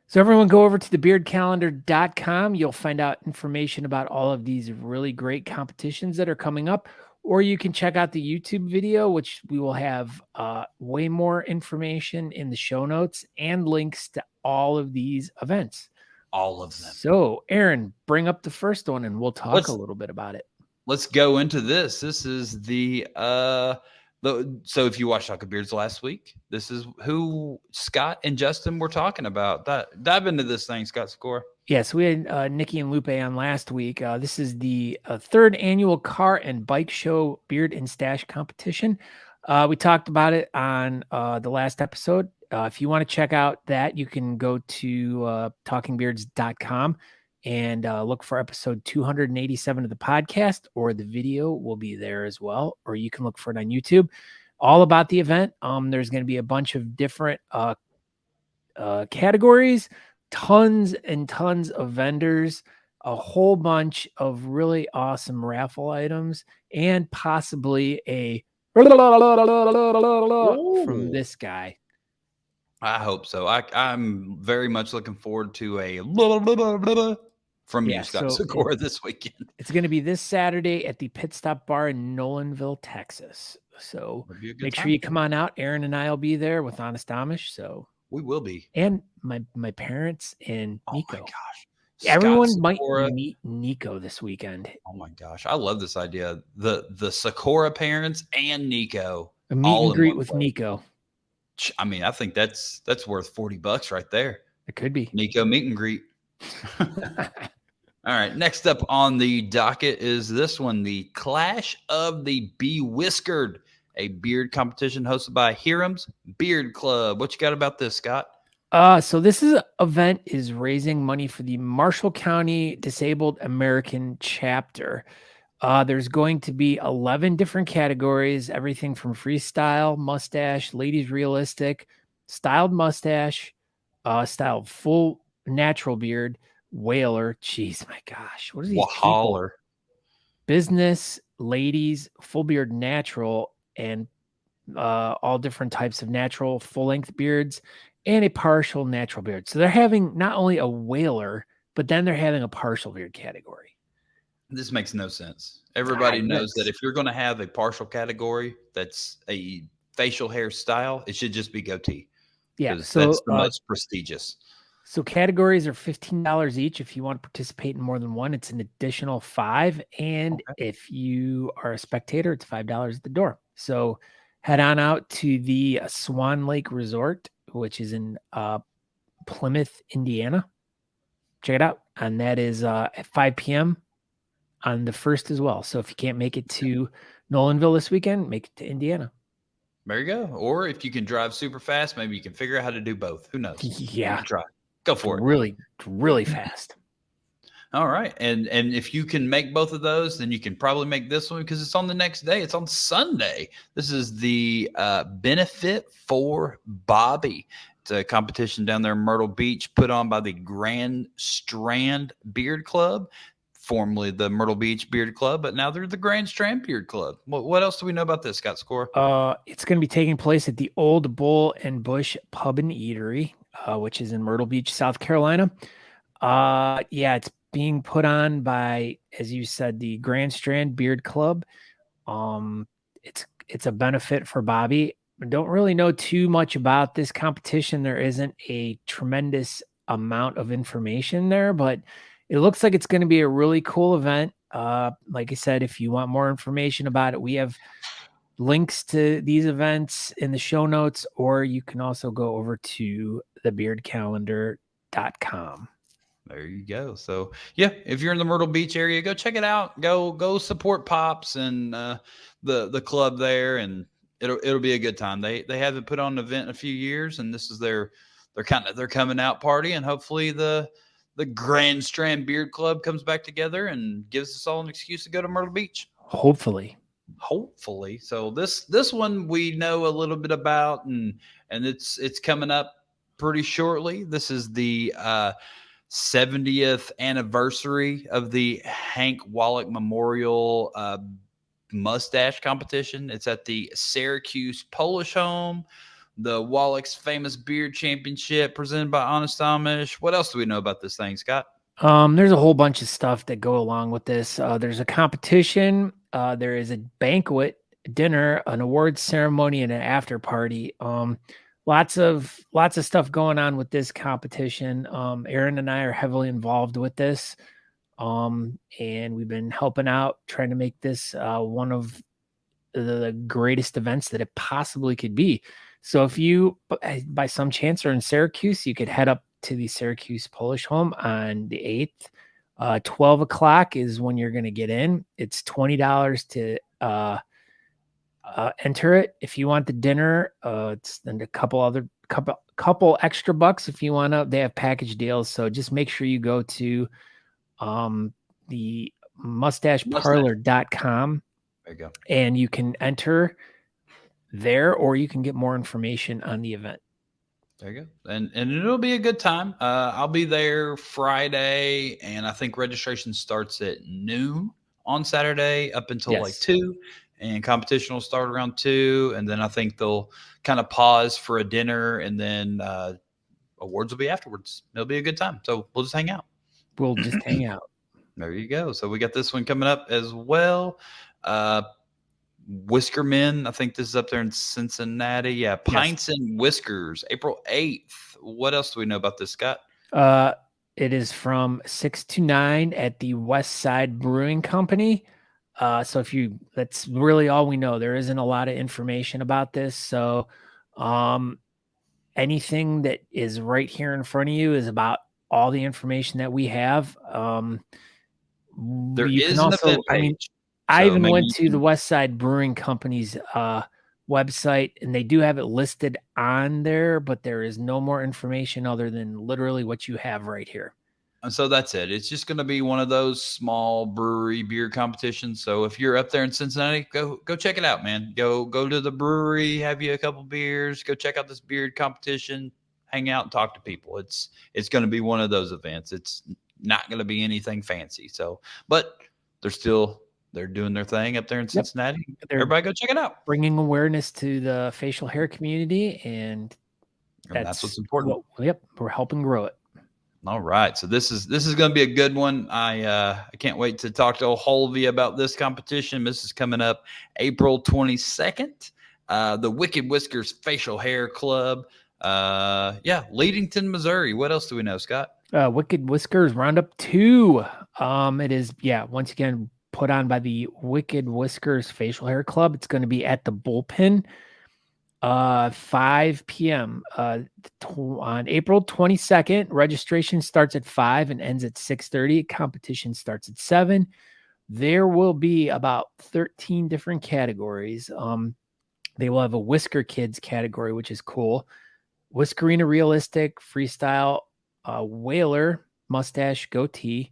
So everyone go over to thebeardcalendar.com. You'll find out information about all of these really great competitions that are coming up, or you can check out the YouTube video, which we will have way more information in the show notes and links to all of these events. All of them. So Aaron, bring up the first one and we'll talk a little bit about it. Let's go into this. This is so if you watched Talking Beards last week, this is who Scott and Justin were talking about. Dive into this thing, Scott Secor. Yes, we had Nikki and Lupe on last week. This is the third annual car and bike show beard and stash competition. We talked about it on the last episode. If you want to check out that, you can go to talkingbeards.com and look for episode 287 of the podcast, or the video will be there as well, or you can look for it on YouTube. All about the event. There's going to be a bunch of different categories, tons and tons of vendors, a whole bunch of really awesome raffle items, and possibly a from this guy. I hope so. I'm very much looking forward to a from you, Scott Secor, this weekend. It's going to be this Saturday at the Pitstop Bar in Nolanville, Texas. So make sure you come on out. Aaron and I will be there with Honest Amish. So we will be. And my parents and Nico. Oh my gosh. Everyone might meet Nico this weekend. Oh my gosh. I love this idea. The Secor parents and Nico. A meet and greet with Nico. I mean, I think that's worth $40 right there. It could be. Nico meet and greet. All right. Next up on the docket is this one, the Clash of the Bewhiskered, a beard competition hosted by Hiram's Beard Club. What you got about this, Scott? So this event is raising money for the Marshall County Disabled American Chapter. There's going to be 11 different categories, everything from freestyle, mustache, ladies realistic, styled mustache, styled full natural beard, whaler. Jeez, my gosh. What are these people? Business, ladies, full beard natural, and all different types of natural full-length beards, and a partial natural beard. So they're having not only a whaler, but then they're having a partial beard category. This makes no sense. Everybody knows that if you're going to have a partial category that's a facial hair style, it should just be goatee. Yeah, so that's the most prestigious. So categories are $15 each. If you want to participate in more than one, it's an additional $5. And if you are a spectator, it's $5 at the door. So head on out to the Swan Lake Resort, which is in Plymouth, Indiana. Check it out. And that is at 5 p.m. on the 1st as well. So if you can't make it to Nolanville this weekend, make it to Indiana. There you go. Or if you can drive super fast, maybe you can figure out how to do both. Who knows? Yeah. Try. Go for it. Really fast. All right. And if you can make both of those, then you can probably make this one because it's on the next day. It's on Sunday. This is the Benefit for Bobby. It's a competition down there in Myrtle Beach put on by the Grand Strand Beard Club, formerly the Myrtle Beach Beard Club, but now they're the Grand Strand Beard Club. What else do we know about this, Scott Secor? It's going to be taking place at the Old Bull and Bush Pub and Eatery, which is in Myrtle Beach, South Carolina. It's being put on by, as you said, the Grand Strand Beard Club. It's a benefit for Bobby. I don't really know too much about this competition. There isn't a tremendous amount of information there, but it looks like it's going to be a really cool event. Like I said, if you want more information about it, we have links to these events in the show notes, or you can also go over to thebeardcalendar.com. There you go. So yeah, if you're in the Myrtle Beach area, go check it out. Go support Pops and the club there, and it'll be a good time. They haven't put on an event in a few years, and this is their coming out party, and hopefully the Grand Strand Beard Club comes back together and gives us all an excuse to go to Myrtle Beach. Hopefully. So this one we know a little bit about, and it's coming up pretty shortly. This is the 70th anniversary of the Hank Wolek Memorial Mustache competition. It's at the Syracuse Polish Home. the Wolek's Famous Beard Championship presented by Honest Amish. What else do we know about this thing, Scott? There's a whole bunch of stuff that go along with this. There's a competition. There is a banquet, dinner, an awards ceremony, and an after party. Lots of stuff going on with this competition. Aaron and I are heavily involved with this. And we've been helping out, trying to make this one of the greatest events that it possibly could be. So if you, by some chance, are in Syracuse, you could head up to the Syracuse Polish home on the 8th. 12 o'clock is when you're going to get in. It's $20 to enter it. If you want the dinner, it's then a couple extra bucks if you want to. They have package deals. So just make sure you go to the mustacheparlor.com. There you go. And you can enter there, or you can get more information on the event. There you go. And it'll be a good time. I'll be there Friday, and I think registration starts at noon on Saturday up until like 2, and competition will start around 2, and then I think they'll kind of pause for a dinner, and then awards will be afterwards. It'll be a good time. So we'll just hang out. We'll just hang out. There you go. So we got this one coming up as well. Whiskermen, I think this is up there in Cincinnati. Yeah, Pints and Whiskers, April 8th. What else do we know about this, Scott? It is from 6 to 9 at the West Side Brewing Company. So that's really all we know. There isn't a lot of information about this. So anything that is right here in front of you is about all the information that we have. There is an event page. I even went to the West Side Brewing Company's website, and they do have it listed on there, but there is no more information other than literally what you have right here. And so that's it. It's just going to be one of those small brewery beer competitions. So if you're up there in Cincinnati, go check it out, man. Go to the brewery, have you a couple beers, go check out this beard competition, hang out and talk to people. It's going to be one of those events. It's not going to be anything fancy. So, but they're doing their thing up there in Cincinnati. Yep. Everybody go check it out. Bringing awareness to the facial hair community, and that's what's important. We're helping grow it. All right. So this is going to be a good one. I can't wait to talk to Holvey about this competition. This is coming up April 22nd. The Wicked Whiskers Facial Hair Club. Leadington, Missouri. What else do we know, Scott? Wicked Whiskers Roundup 2. It is, once again, put on by the Wicked Whiskers Facial Hair Club. It's going to be at the Bullpen, 5 p.m. On April 22nd. Registration starts at 5 and ends at 6:30. Competition starts at 7. There will be about 13 different categories. They will have a Whisker Kids category, which is cool. Whiskerina Realistic, Freestyle, Whaler, Mustache, Goatee.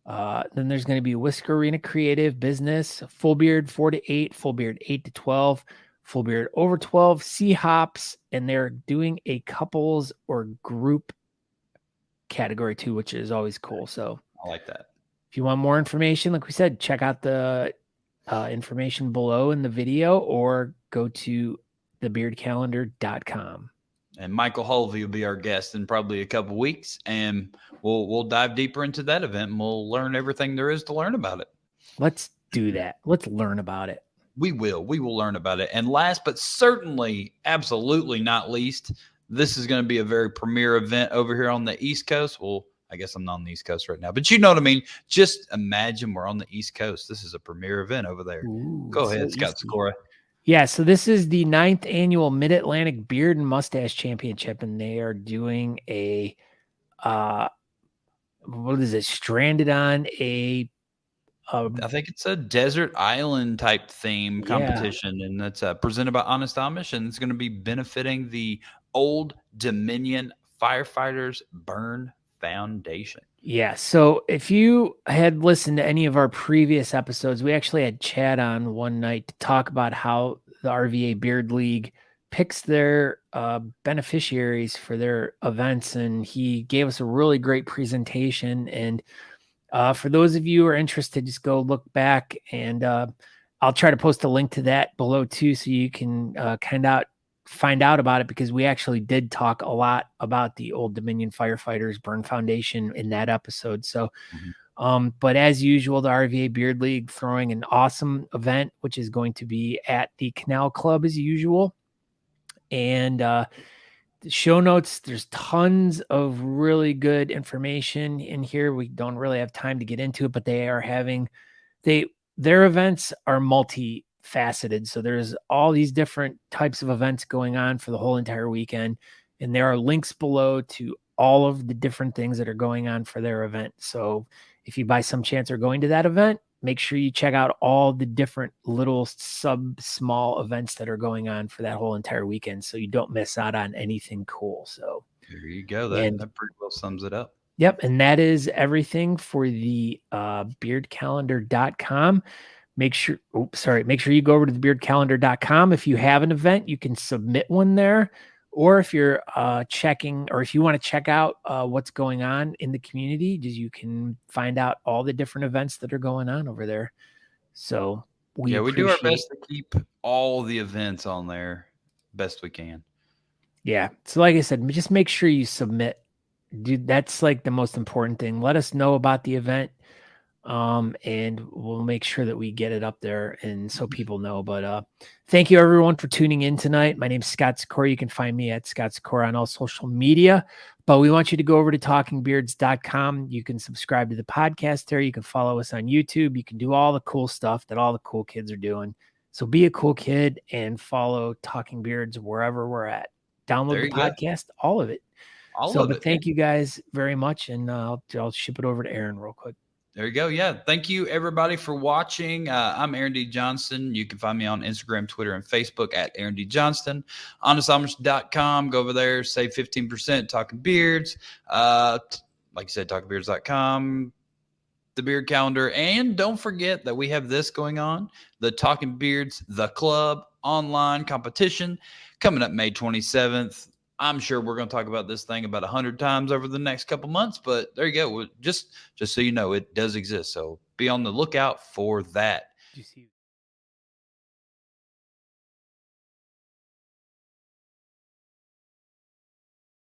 Then there's going to be Whiskerina Creative, Business, Full Beard 4 to 8, Full Beard 8 to 12, Full Beard over 12, Sea Hops, and they're doing a couples or group category too, which is always cool. So I like that. If you want more information, like we said, check out the information below in the video or go to thebeardcalendar.com. And Michael Holvey will be our guest in probably a couple of weeks, and we'll dive deeper into that event, and we'll learn everything there is to learn about it. Let's do that. Let's learn about it. We will learn about it. And last but certainly, absolutely not least, this is going to be a very premier event over here on the East Coast. Well, I guess I'm not on the East Coast right now, but you know what I mean? Just imagine we're on the East Coast. This is a premier event over there. Ooh, go ahead, Scott Sikora. Yeah, so this is the 9th annual Mid-Atlantic Beard and Mustache Championship, and they are doing a, what is it, stranded on a... I think it's a desert island type theme competition, and that's presented by Honest Amish, and it's going to be benefiting the Old Dominion Firefighters Burn Foundation. Yeah, so if you had listened to any of our previous episodes, we actually had Chad on one night to talk about how the RVA Beard League picks their beneficiaries for their events, and he gave us a really great presentation. And for those of you who are interested, just go look back, and I'll try to post a link to that below too, so you can find out about it because we actually did talk a lot about the Old Dominion Firefighters Burn Foundation in that episode. So, but as usual, the RVA Beard League throwing an awesome event, which is going to be at the Canal Club as usual. And the show notes, there's tons of really good information in here. We don't really have time to get into it, but they are having their events are multifaceted. So there's all these different types of events going on for the whole entire weekend. And there are links below to all of the different things that are going on for their event. So if you by some chance are going to that event, make sure you check out all the different little small events that are going on for that whole entire weekend, so you don't miss out on anything cool. So there you go. That pretty well sums it up. Yep. And that is everything for the beardcalendar.com. Make sure you go over to the beardcalendar.com. If you have an event, you can submit one there. Or if you're checking, or if you want to check out what's going on in the community, you can find out all the different events that are going on over there. So we do our best to keep all the events on there best we can. Yeah. So like I said, just make sure you submit. Dude, that's like the most important thing. Let us know about the event. And we'll make sure that we get it up there and so people know. But thank you everyone for tuning in tonight. My name's Scott Sikora. You can find me at Scott Sikora on all social media. But we want you to go over to talkingbeards.com. You can subscribe to the podcast there. You can follow us on YouTube. You can do all the cool stuff that all the cool kids are doing. So be a cool kid and follow Talking Beards wherever we're at. Download the podcast, all of it. But thank you guys very much. And I'll ship it over to Aaron real quick. There you go. Yeah. Thank you, everybody, for watching. I'm Aaron D. Johnston. You can find me on Instagram, Twitter, and Facebook at Aaron D. Johnston. HonestAmish.com. Go over there. Save 15%. Talking Beards. Like you said, talkingbeards.com. The Beard Calendar. And don't forget that we have this going on. The Talking Beards, the club online competition coming up May 27th. I'm sure we're going to talk about this thing about 100 times over the next couple months, but there you go. Just so you know, it does exist. So be on the lookout for that.